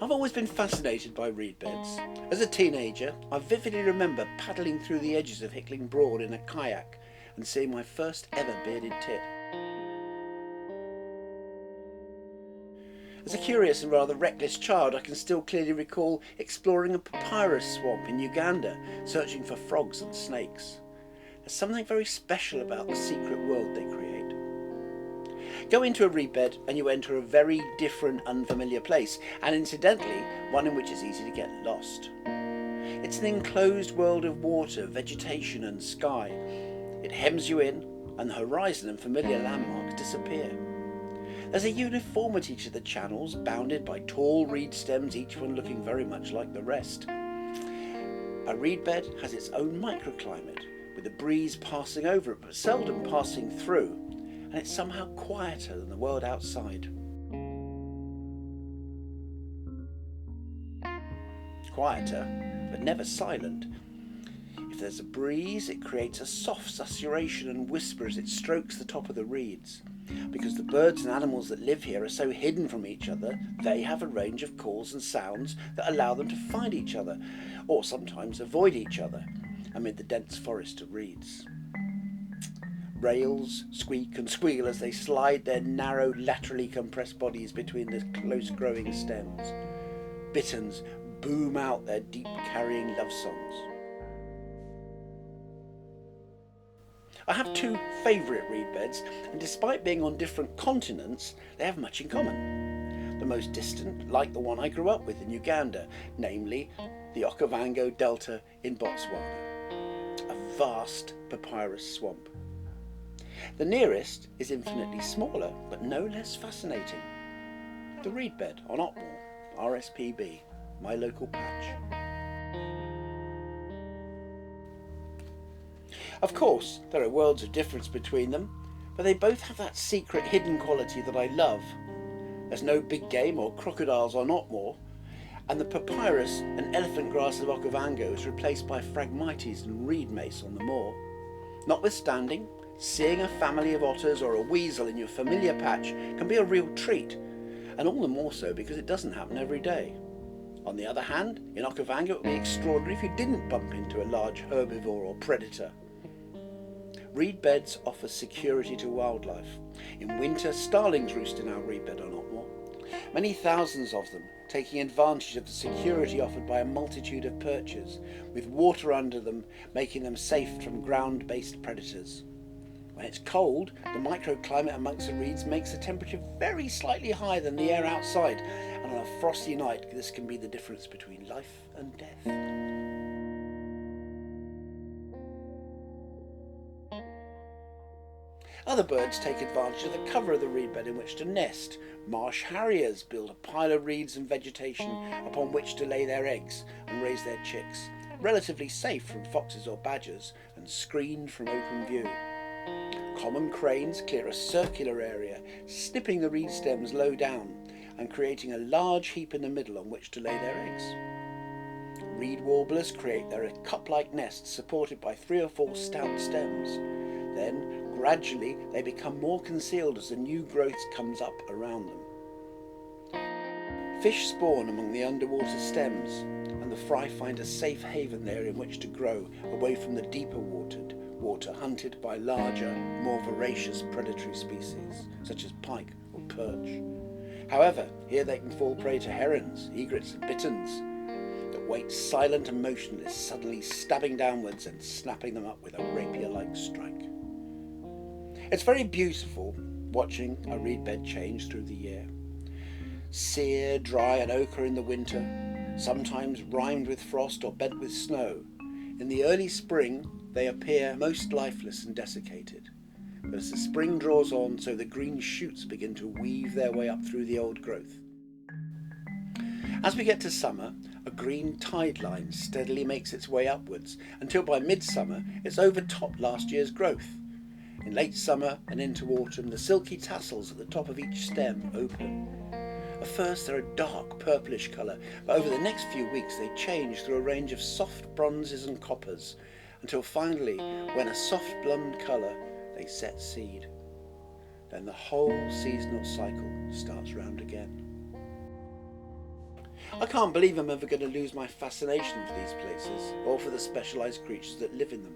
I've always been fascinated by reed beds. As a teenager, I vividly remember paddling through the edges of Hickling Broad in a kayak and seeing my first ever bearded tit. As a curious and rather reckless child, I can still clearly recall exploring a papyrus swamp in Uganda, searching for frogs and snakes. There's something very special about the secret world they create. Go into a reed bed and you enter a very different, unfamiliar place, and incidentally, one in which it's easy to get lost. It's an enclosed world of water, vegetation and sky. It hems you in, and the horizon and familiar landmarks disappear. There's a uniformity to the channels, bounded by tall reed stems, each one looking very much like the rest. A reed bed has its own microclimate, with a breeze passing over it but seldom passing through, and it's somehow quieter than the world outside. Quieter, but never silent. If there's a breeze, it creates a soft susurration and whisper as it strokes the top of the reeds. Because the birds and animals that live here are so hidden from each other, they have a range of calls and sounds that allow them to find each other, or sometimes avoid each other, amid the dense forest of reeds. Rails squeak and squeal as they slide their narrow, laterally compressed bodies between the close-growing stems. Bitterns boom out their deep-carrying love songs. I have two favourite reed beds, and despite being on different continents, they have much in common. The most distant, like the one I grew up with in Uganda, namely the Okavango Delta in Botswana, a vast papyrus swamp. The nearest is infinitely smaller, but no less fascinating. The reed bed on Otmore, RSPB, my local patch. Of course, there are worlds of difference between them, but they both have that secret hidden quality that I love. There's no big game or crocodiles on Otmore, and the papyrus and elephant grass of Okavango is replaced by phragmites and reed mace on the moor. Notwithstanding, seeing a family of otters or a weasel in your familiar patch can be a real treat, and all the more so because it doesn't happen every day. On the other hand, in Okavango it would be extraordinary if you didn't bump into a large herbivore or predator. Reed beds offer security to wildlife. In winter, starlings roost in our reed bed on Otmore, many thousands of them taking advantage of the security offered by a multitude of perches, with water under them making them safe from ground-based predators. When it's cold, the microclimate amongst the reeds makes the temperature very slightly higher than the air outside, and on a frosty night this can be the difference between life and death. Other birds take advantage of the cover of the reed bed in which to nest. Marsh harriers build a pile of reeds and vegetation upon which to lay their eggs and raise their chicks, relatively safe from foxes or badgers and screened from open view. Common cranes clear a circular area, snipping the reed stems low down and creating a large heap in the middle on which to lay their eggs. Reed warblers create their cup-like nests supported by 3 or 4 stout stems. Then, gradually, they become more concealed as the new growth comes up around them. Fish spawn among the underwater stems, and the fry find a safe haven there in which to grow, away from the deeper water hunted by larger, more voracious predatory species, such as pike or perch. However, here they can fall prey to herons, egrets and bitterns that wait silent and motionless, suddenly stabbing downwards and snapping them up with a rapier-like strike. It's very beautiful watching a reed bed change through the year. Sere, dry and ochre in the winter, sometimes rimed with frost or bed with snow. In the early spring they appear most lifeless and desiccated. But as the spring draws on, so the green shoots begin to weave their way up through the old growth. As we get to summer, a green tide line steadily makes its way upwards, until by midsummer it's overtopped last year's growth. In late summer and into autumn, the silky tassels at the top of each stem open. At first they're a dark purplish colour, but over the next few weeks they change through a range of soft bronzes and coppers, until finally, when a soft blonde colour, they set seed. Then the whole seasonal cycle starts round again. I can't believe I'm ever going to lose my fascination for these places, or for the specialised creatures that live in them.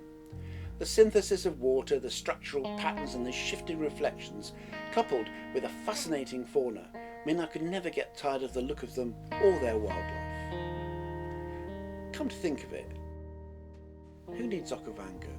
The synthesis of water, the structural patterns and the shifting reflections, coupled with a fascinating fauna, mean I could never get tired of the look of them or their wildlife. Come to think of it, who needs Okavango?